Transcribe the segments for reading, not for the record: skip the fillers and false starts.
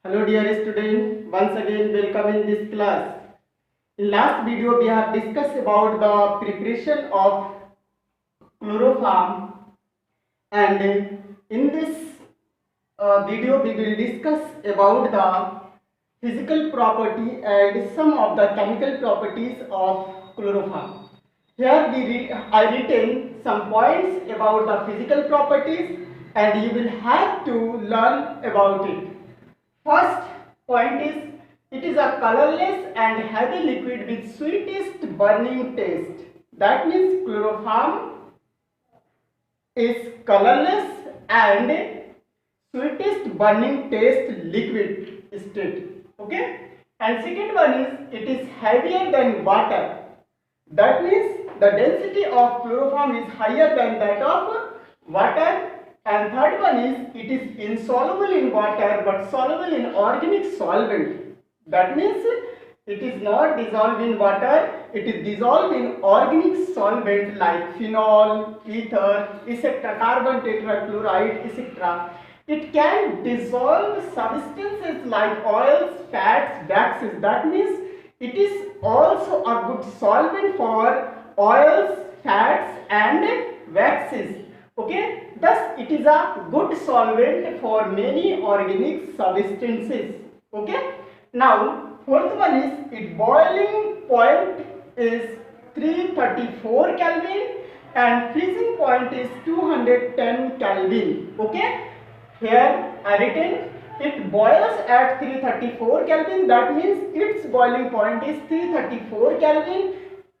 Hello dear student, once again welcome in this class. In last video we have discussed about the preparation of chloroform, and in this video we will discuss about the physical property and some of the chemical properties of chloroform. Here I written some points about the physical properties and you will have to learn about it. First point is, it is a colorless and heavy liquid with sweetest burning taste. That means chloroform is colorless and sweetest burning taste liquid state. Okay. And second one is, it is heavier than water. That means the density of chloroform is higher than that of water. And third one is, it is insoluble in water but soluble in organic solvent. That means it is not dissolved in water, it is dissolved in organic solvent like phenol, ether, etc., carbon tetrachloride, etc. It can dissolve substances like oils, fats, waxes. That means it is also a good solvent for oils, fats and waxes. Okay, thus it is a good solvent for many organic substances. Okay, now fourth one is, its boiling point is 334 Kelvin and freezing point is 210 Kelvin. Okay, here I written it boils at 334 Kelvin. That means its boiling point is 334 Kelvin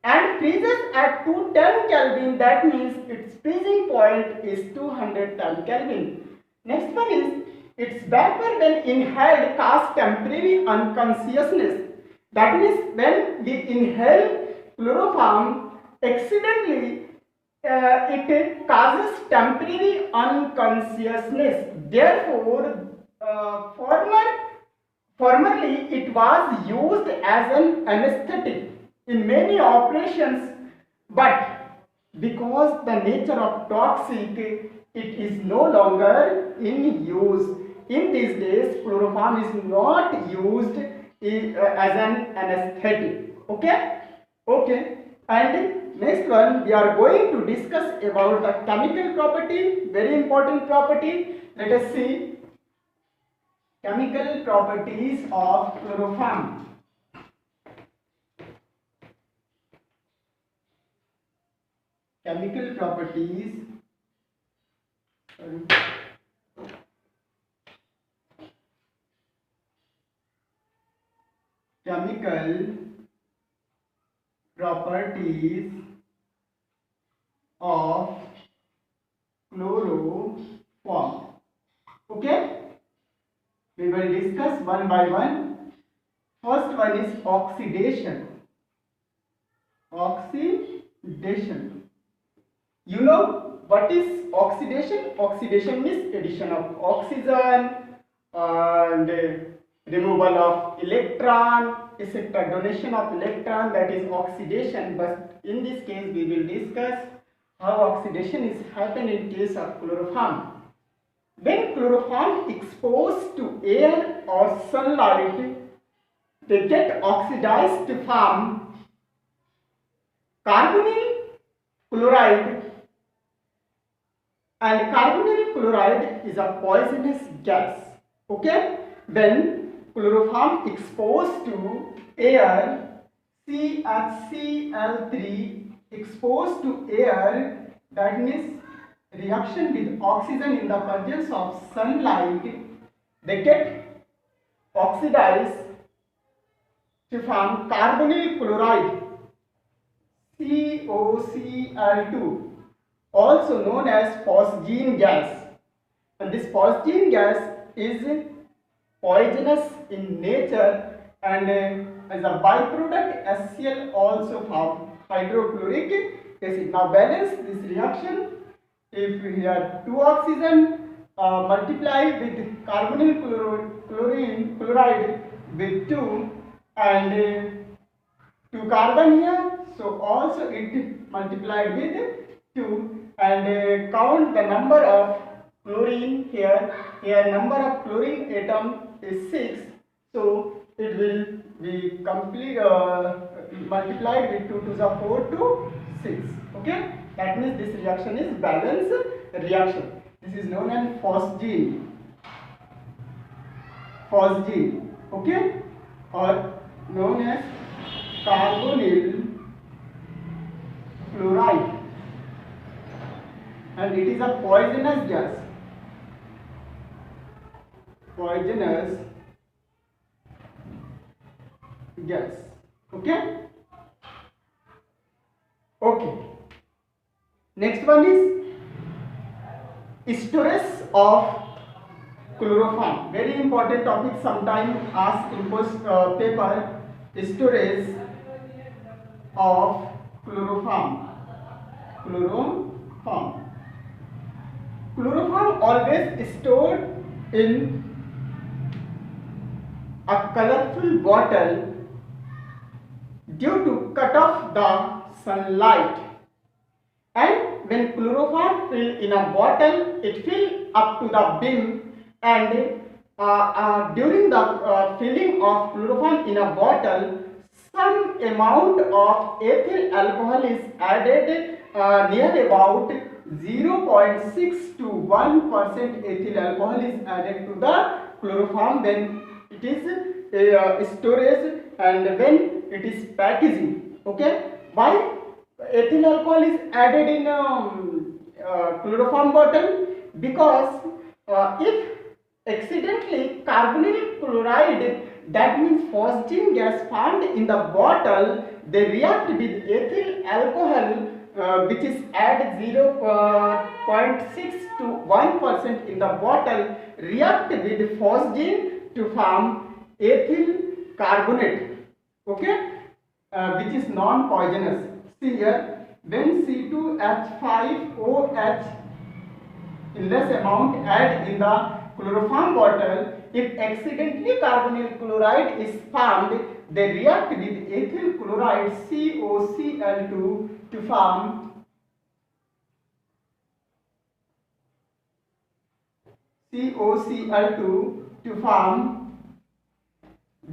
and freezes at 210 Kelvin. That means its freezing point is 210 Kelvin. Next one is, its vapor when inhaled causes temporary unconsciousness. That means when we inhale chloroform accidentally, it causes temporary unconsciousness. Therefore, formerly it was used as an anesthetic in many operations, but because the nature of toxic, it is no longer in use. In these days, chloroform is not used as an anesthetic. Okay? Okay. And next one, we are going to discuss about the chemical property, very important property. Let us see chemical properties of chloroform. Chemical properties chemical properties of chloroform. Okay, we will discuss one by one. First one is oxidation. Oxidation. You know what is oxidation? Oxidation means addition of oxygen and removal of electron, etc. Donation of electron, that is oxidation. But in this case we will discuss how oxidation is happening in case of chloroform. When chloroform exposed to air or sunlight, they get oxidized to form carbonyl chloride, and carbonyl chloride is a poisonous gas. Okay, when chloroform exposed to air, CHCl3 exposed to air, that means reaction with oxygen in the presence of sunlight, they get oxidized to form carbonyl chloride, COCl2, also known as phosgene gas. And this phosgene gas is poisonous in nature, and as a byproduct HCl also form hydrochloric acid. Now balance this reaction. If we have two oxygen multiply with carbonyl chloride with 2 and 2 carbon here, so also it multiplied with 2, and count the number of chlorine here. Here number of chlorine atom is 6, so it will be complete multiplied with 2 to the 4 to 6. Okay, that means this reaction is balanced reaction. This is known as phosgene. Phosgene, okay, or known as carbonyl chloride, and it is a poisonous gas. Poisonous gas. Okay. Okay. Next one is storage of chloroform. Very important topic. Sometimes asked in paper. Storage of chloroform. Chloroform. Chloroform always stored in a colorful bottle due to cut off the sunlight, and when chloroform filled in a bottle, it filled up to the brim, and during the filling of chloroform in a bottle, some amount of ethyl alcohol is added, near about 0.6 to 1% ethyl alcohol is added to the chloroform when it is storage and when it is packaging. Okay, why ethyl alcohol is added in chloroform bottle? Because if accidentally carbonyl chloride, that means phosgene gas, found in the bottle, they react with ethyl alcohol, which is add 0.6 to 1% in the bottle, react with phosgene to form ethyl carbonate, okay, which is non-poisonous. See here, when C2H5OH in less amount add in the chloroform bottle, if accidentally carbonyl chloride is formed, they react with ethyl chloride COCl2 to form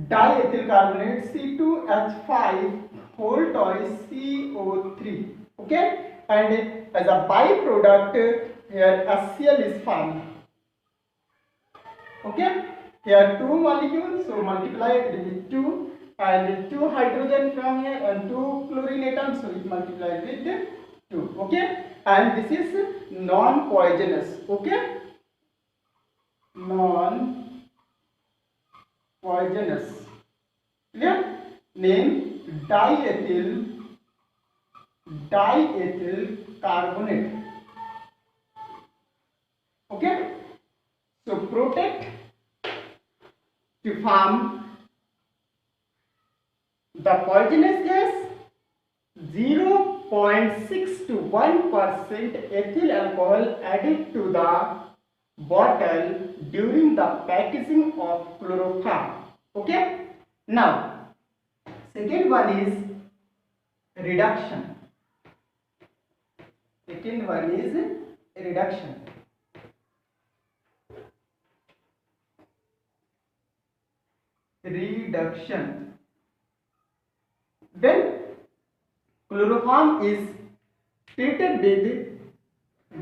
diethyl carbonate C2H5 whole twice CO3. Okay, and as a byproduct here HCl is formed. Okay, here 2 molecules, so multiply it with 2, and 2 hydrogen from here and 2 chlorine atoms, so it multiplies with 2. Okay, and this is non-poisonous. Okay, non-poisonous. Clear? Name diethyl carbonate. Okay, so protect to form the poisonous gas, 0.6 to 1% ethyl alcohol added to the bottle during the packaging of chloroform. Okay, now second one is reduction. Second one is reduction. Reduction. When chloroform is treated with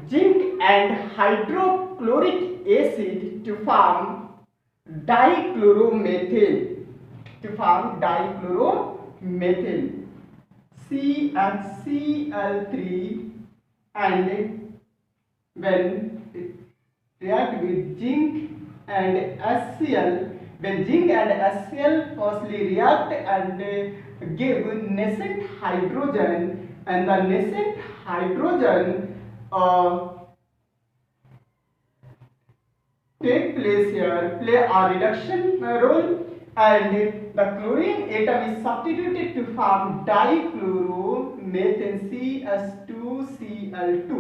zinc and hydrochloric acid to form dichloromethane, CHCl3, and when it react with zinc and HCl, when zinc and HCl firstly react and give nascent hydrogen, and the nascent hydrogen take place here, play a reduction role, and the chlorine atom is substituted to form dichloromethane CH2Cl2.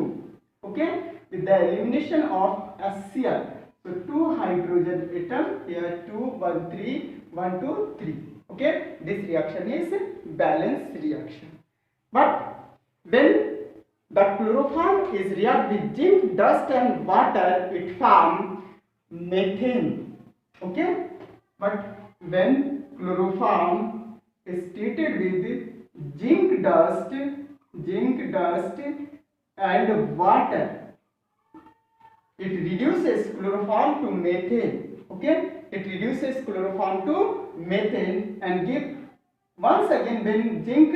Okay, with the elimination of HCl. So 2 hydrogen atom here, 2, 1, 3, 1, 2, 3. Okay, this reaction is balanced reaction. But when the chloroform is react with zinc, dust and water, it form methane. Okay, But when chloroform is treated with zinc dust and water, it reduces chloroform to methane. Okay, it reduces chloroform to methane and give once again when zinc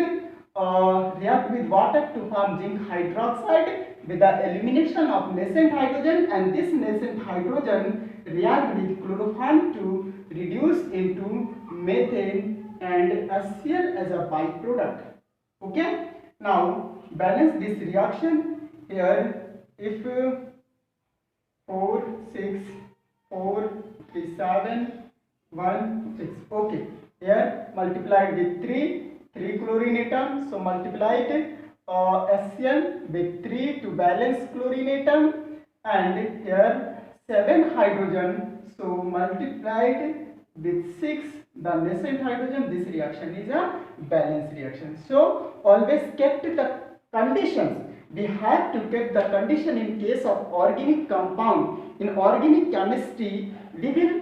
react with water to form zinc hydroxide with the elimination of nascent hydrogen, and this nascent hydrogen react with chloroform to reduce into methane and HCl as a byproduct. Okay, now balance this reaction here. If 4 6 4 3 7 1 6, okay, here multiplied with 3 chlorine atom, so multiplied HCl with 3 to balance chlorine atom, and here 7 hydrogen, so multiplied with 6 the nascent hydrogen. This reaction is a balance reaction. So always kept the conditions. We have to keep the condition in case of organic compound. In organic chemistry, we will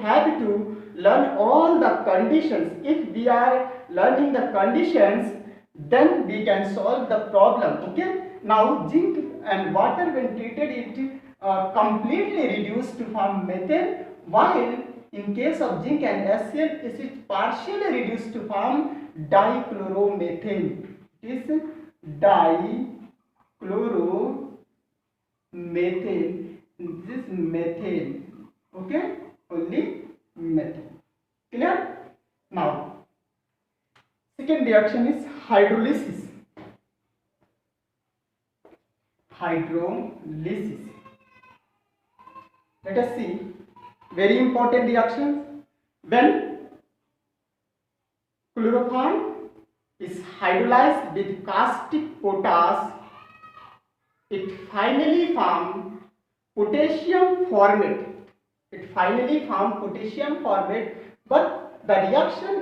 have to learn all the conditions. If we are learning the conditions, then we can solve the problem. Okay. Now zinc and water when treated, it completely reduced to form methane, while in case of zinc and HCl, it is partially reduced to form dichloromethane. It is dichloromethane. This is methane. Okay, only methane. Clear? Now, second reaction is hydrolysis. Hydrolysis. Let us see very important reactions. When chloroform is hydrolyzed with caustic potash, it finally forms potassium formate. But the reaction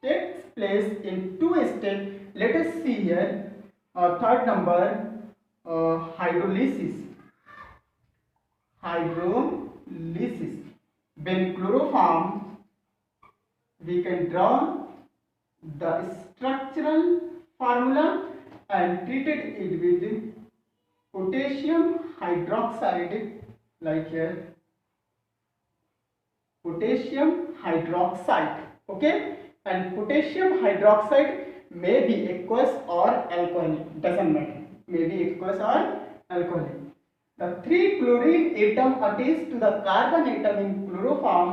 takes place in two steps. Let us see here. Third number, hydrolysis. When chloroform, we can draw the structural formula and treated it with potassium hydroxide, like here, potassium hydroxide. Okay, and potassium hydroxide may be aqueous or alcoholic, doesn't matter, may be aqueous or alcoholic. The 3 chlorine atom attached to the carbon atom in chloroform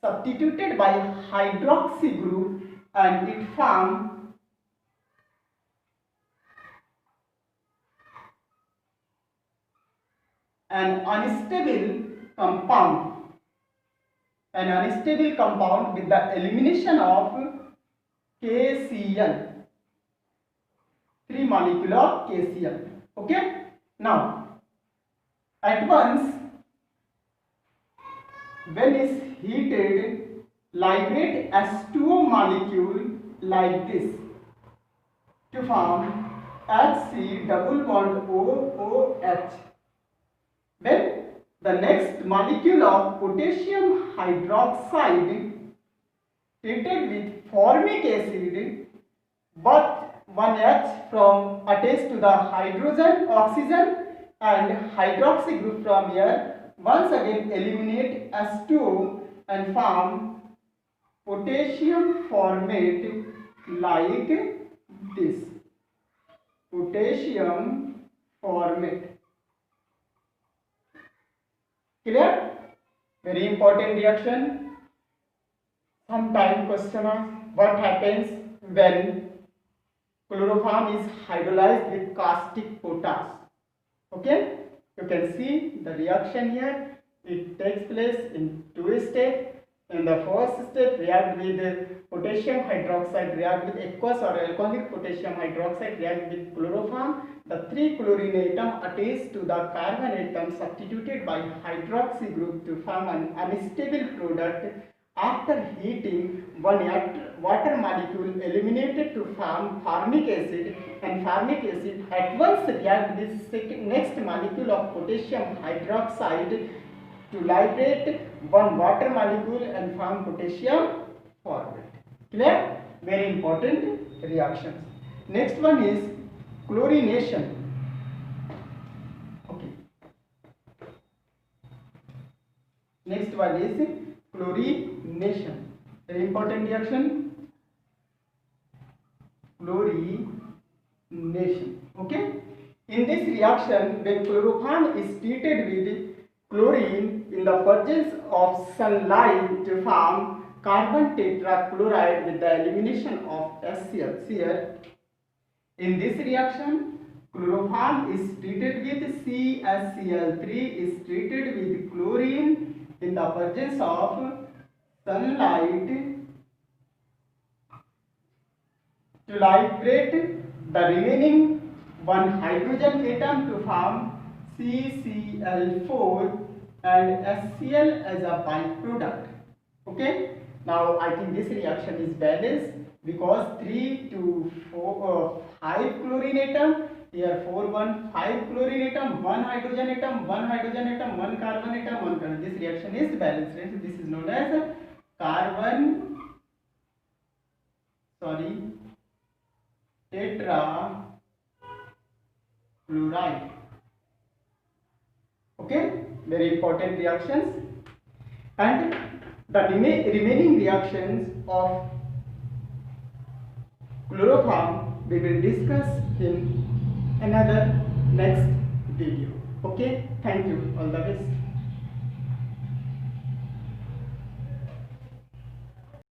substituted by hydroxy group, and it forms an unstable compound with the elimination of KCl, 3 molecule of KCl. Okay, now at once when is heated, liberate H2O molecule like this to form HC double bond OOH. Then the next molecule of potassium hydroxide treated with formic acid, but one H from attached to the hydrogen, oxygen and hydroxy group from here, once again eliminate H2O and form potassium formate like this. Potassium formate. Clear? Very important reaction. Sometime questioner, what happens when chloroform is hydrolyzed with caustic potash? Okay, you can see the reaction here. It takes place in two steps. In the first step, react with potassium hydroxide, react with aqueous or alcoholic potassium hydroxide, react with chloroform. The 3 chlorine atom attached to the carbon atom substituted by hydroxy group to form an unstable product. After heating, one water molecule eliminated to form formic acid, and formic acid at once react with next molecule of potassium hydroxide to liberate one water molecule and form potassium format. Clear? Very important reactions. Next one is chlorination. Okay. Next one is chlorination. Very important reaction. Chlorination. Okay. In this reaction, when chloroform is treated with chlorine in the presence of sunlight to form carbon tetrachloride with the elimination of HCl. In this reaction, chloroform is treated with CaCl3 is treated with chlorine in the presence of sunlight to liberate the remaining one hydrogen atom to form CCl4 and HCl as a byproduct. Okay. Now I think this reaction is balanced because 3 to 5 chlorine atom, here 4 1 5 chlorine atom, 1 hydrogen atom, 1 hydrogen atom, 1 carbon atom, 1 carbon. This reaction is balanced. Right? This is known as tetrachloride. Okay, very important reactions. And the remaining reactions of chloroform we will discuss in another next video. Okay, thank you. All the best.